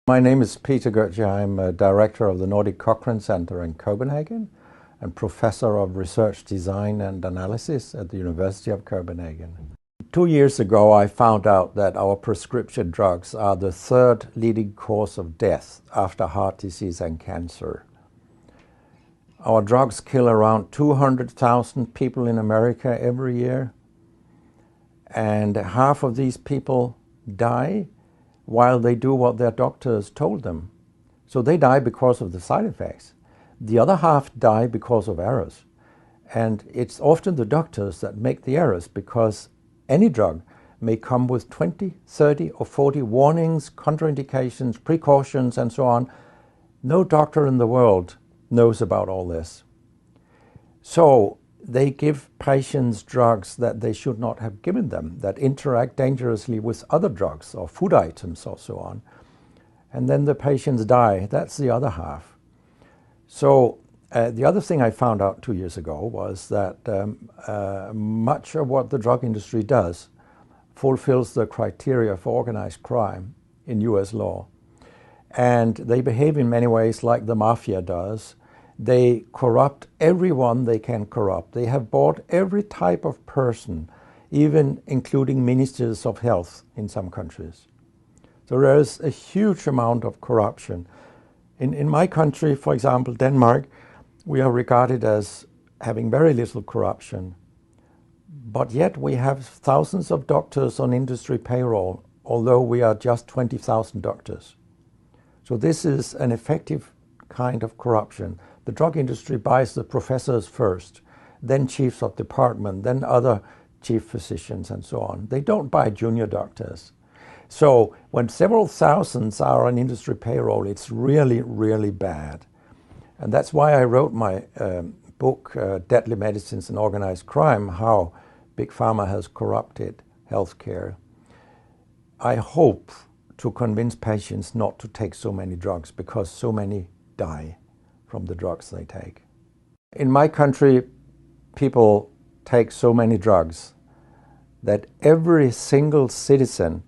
My name is Peter Goetje. I'm a director of the Nordic Cochrane Center in Copenhagen and professor of research design and analysis at the University of Copenhagen. 2 years ago, I found out that our prescription drugs are the third leading cause of death after heart disease and cancer. Our drugs kill around 200,000 people in America every year, and half of these people die while they do what their doctors told them. So they die because of the side effects. The other half die because of errors. And it's often the doctors that make the errors, because any drug may come with 20, 30 or 40 warnings, contraindications, precautions, and so on. No doctor in the world knows about all this. So they give patients drugs that they should not have given them, that interact dangerously with other drugs or food items or so on. And then the patients die. That's the other half. So the other thing I found out 2 years ago was that much of what the drug industry does fulfills the criteria for organized crime in US law. And they behave in many ways like the mafia does. They corrupt everyone they can corrupt. They have bought every type of person, even including ministers of health in some countries. So there is a huge amount of corruption. In my country, for example, Denmark, we are regarded as having very little corruption. But yet we have thousands of doctors on industry payroll, although we are just 20,000 doctors. So this is an effective kind of corruption. The drug industry buys the professors first, then chiefs of department, then other chief physicians and so on. They don't buy junior doctors. So when several thousands are on industry payroll, it's really, really bad. And that's why I wrote my book, Deadly Medicines and Organized Crime, How Big Pharma Has Corrupted Healthcare. I hope to convince patients not to take so many drugs, because so many die from the drugs they take. In my country, people take so many drugs that every single citizen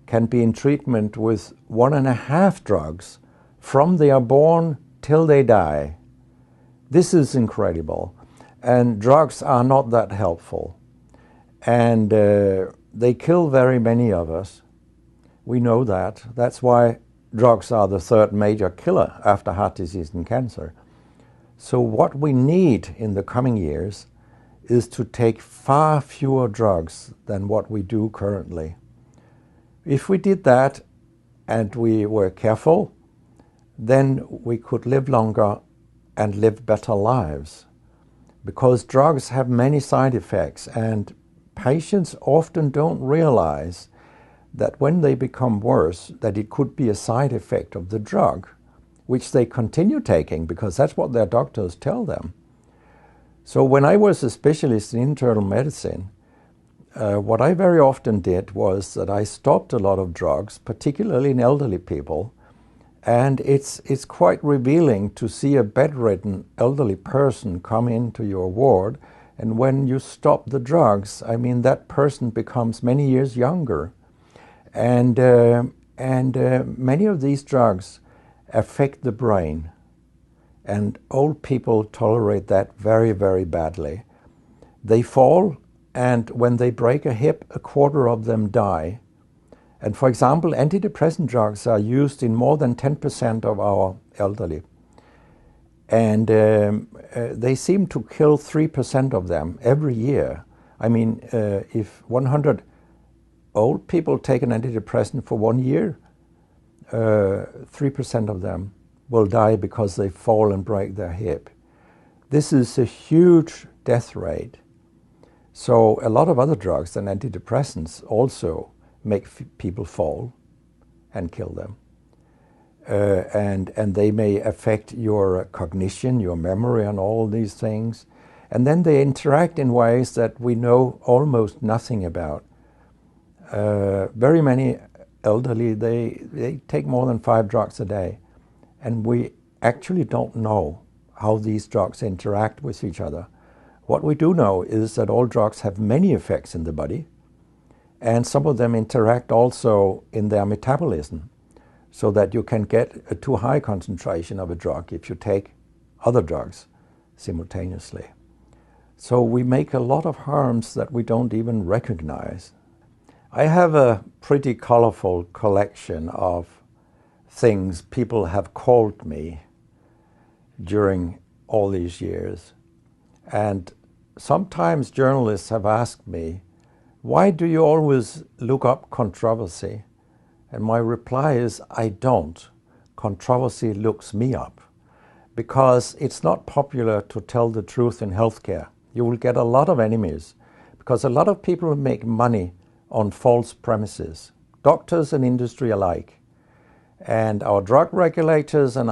can be in treatment with 1.5 drugs from they are born till they die. This is incredible. And drugs are not that helpful. And they kill very many of us. We know that. That's why drugs are the third major killer after heart disease and cancer. So what we need in the coming years is to take far fewer drugs than what we do currently. If we did that and we were careful, then we could live longer and live better lives. Because drugs have many side effects, and patients often don't realize that when they become worse, that it could be a side effect of the drug, which they continue taking because that's what their doctors tell them. So when I was a specialist in internal medicine, what I very often did was that I stopped a lot of drugs, particularly in elderly people. And it's quite revealing to see a bedridden elderly person come into your ward. And when you stop the drugs, I mean, that person becomes many years younger. And many of these drugs affect the brain, and old people tolerate that very, very badly. They fall, and when they break a hip, 1/4 of them die. And for example, antidepressant drugs are used in more than 10% of our elderly. And they seem to kill 3% of them every year. I mean, if 100 old people take an antidepressant for 1 year, 3% of them will die because they fall and break their hip. This is a huge death rate. So a lot of other drugs than antidepressants also make people fall and kill them. And they may affect your cognition, your memory, and all these things. And then they interact in ways that we know almost nothing about. Very many elderly, they take more than 5 drugs a day. And we actually don't know how these drugs interact with each other. What we do know is that all drugs have many effects in the body, and some of them interact also in their metabolism. so that you can get a too high concentration of a drug if you take other drugs simultaneously. So we make a lot of harms that we don't even recognize. I have a pretty colorful collection of things people have called me during all these years. And sometimes journalists have asked me, why do you always look up controversy? And my reply is, I don't. Controversy looks me up, because it's not popular to tell the truth in healthcare. You will get a lot of enemies, because a lot of people make money on false premises, doctors and industry alike. And our drug regulators and our